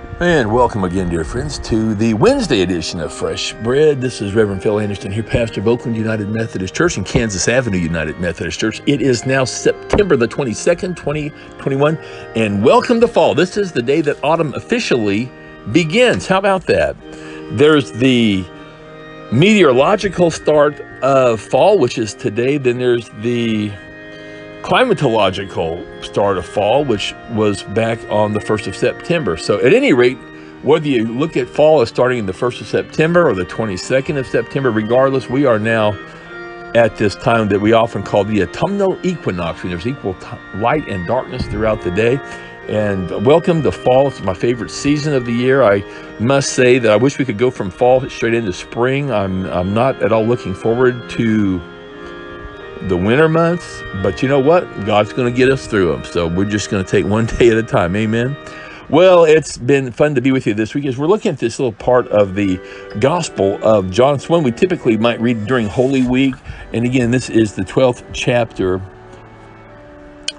And welcome again, dear friends, to the Wednesday edition of Fresh Bread. This is Reverend Phil Anderson here, pastor of Oakland United Methodist Church and Kansas Avenue United Methodist Church. It is now September the 22nd, 2021, and welcome to fall. This is the day that autumn officially begins. How about that? There's the meteorological start of fall, which is today. Then there's the climatological start of fall, which was back on the 1st of September. So at any rate, whether you look at fall as starting in the 1st of September or the 22nd of September, regardless, we are now at this time that we often call the autumnal equinox, when there's equal light and darkness throughout the day. And welcome to fall. It's my favorite season of the year. I must say that I wish we could go from fall straight into spring. I'm not at all looking forward to the winter months, but you know what? God's going to get us through them. So we're just going to take one day at a time. Amen. Well, it's been fun to be with you this week as we're looking at this little part of the Gospel of John. It's one we typically might read during Holy Week. And again, this is the 12th chapter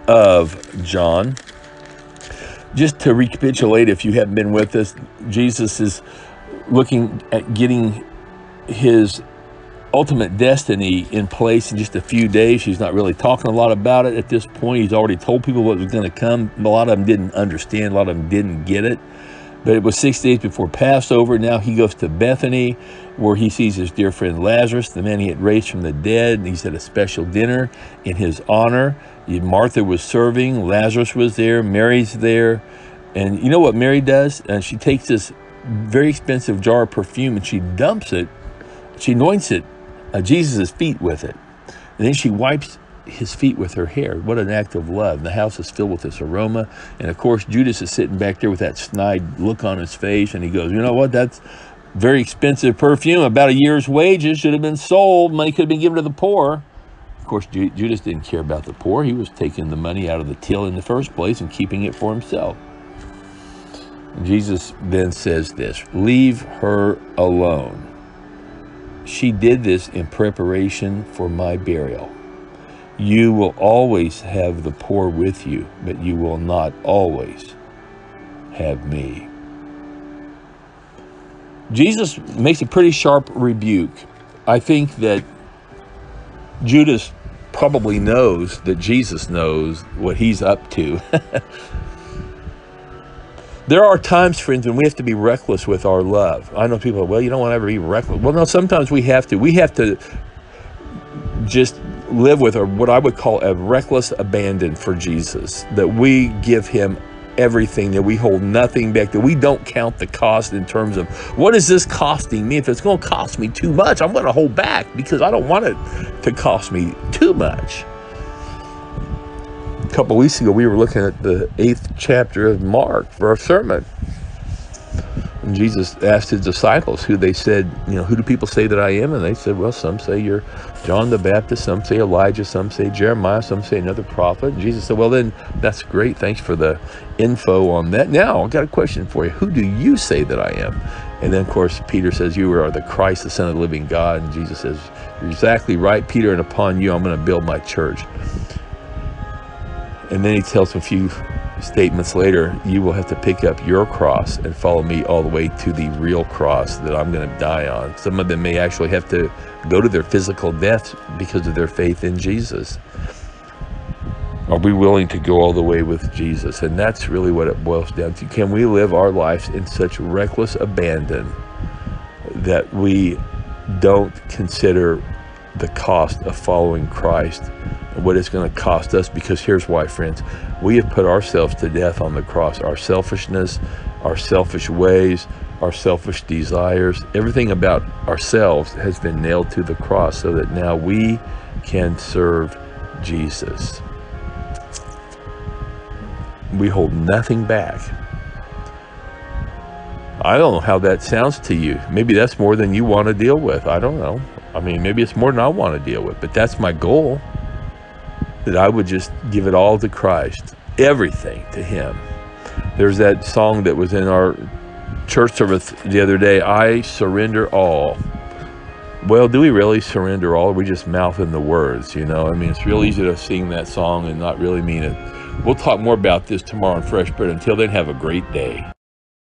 of John. Just to recapitulate, if you haven't been with us, Jesus is looking at getting his ultimate destiny in place in just a few days. He's not really talking a lot about it at this point. He's already told people what was going to come. A lot of them didn't understand. A lot of them didn't get it. But it was 6 days before Passover. Now he goes to Bethany, where he sees his dear friend Lazarus, the man he had raised from the dead. And he's had a special dinner in his honor. Martha was serving. Lazarus was there. Mary's there. And you know what Mary does? She takes this very expensive jar of perfume and she dumps it. She anoints it, Jesus' feet with it. And then she wipes his feet with her hair. What an act of love. The house is filled with this aroma. And of course, Judas is sitting back there with that snide look on his face. And he goes, you know what? That's very expensive perfume. About a year's wages should have been sold. Money could have been given to the poor. Of course, Judas didn't care about the poor. He was taking the money out of the till in the first place and keeping it for himself. And Jesus then says this, leave her alone. She did this in preparation for my burial. You will always have the poor with you, but you will not always have me. Jesus makes a pretty sharp rebuke. I think that Judas probably knows that Jesus knows what he's up to. There are times, friends, when we have to be reckless with our love. I know people, well, you don't want to ever be reckless. Well, no, sometimes we have to. We have to just live with what I would call a reckless abandon for Jesus, that we give him everything, that we hold nothing back, that we don't count the cost in terms of, what is this costing me? If it's going to cost me too much, I'm going to hold back because I don't want it to cost me too much. A couple of weeks ago, we were looking at the 8th chapter of Mark for our sermon. And Jesus asked his disciples who they said, who do people say that I am? And they said, well, some say you're John the Baptist, some say Elijah, some say Jeremiah, some say another prophet. And Jesus said, well, then that's great. Thanks for the info on that. Now, I've got a question for you. Who do you say that I am? And then, of course, Peter says, you are the Christ, the Son of the living God. And Jesus says, you're exactly right, Peter, and upon you I'm going to build my church. And then he tells a few statements later, you will have to pick up your cross and follow me all the way to the real cross that I'm going to die on. Some of them may actually have to go to their physical death because of their faith in Jesus. Are we willing to go all the way with Jesus? And that's really what it boils down to. Can we live our lives in such reckless abandon that we don't consider the cost of following Christ and what it's going to cost us? Because here's why, friends. We have put ourselves to death on the cross. Our selfishness, our selfish ways, our selfish desires, everything about ourselves has been nailed to the cross so that now we can serve Jesus. We hold nothing back. I don't know how that sounds to you. Maybe that's more than you want to deal with. I don't know. I mean, maybe it's more than I want to deal with, but that's my goal, that I would just give it all to Christ, everything to him. There's that song that was in our church service the other day, I surrender all. Well, do we really surrender all? Or are we just mouthing the words, I mean, it's real easy to sing that song and not really mean it. We'll talk more about this tomorrow on Fresh Bread. Until then, have a great day.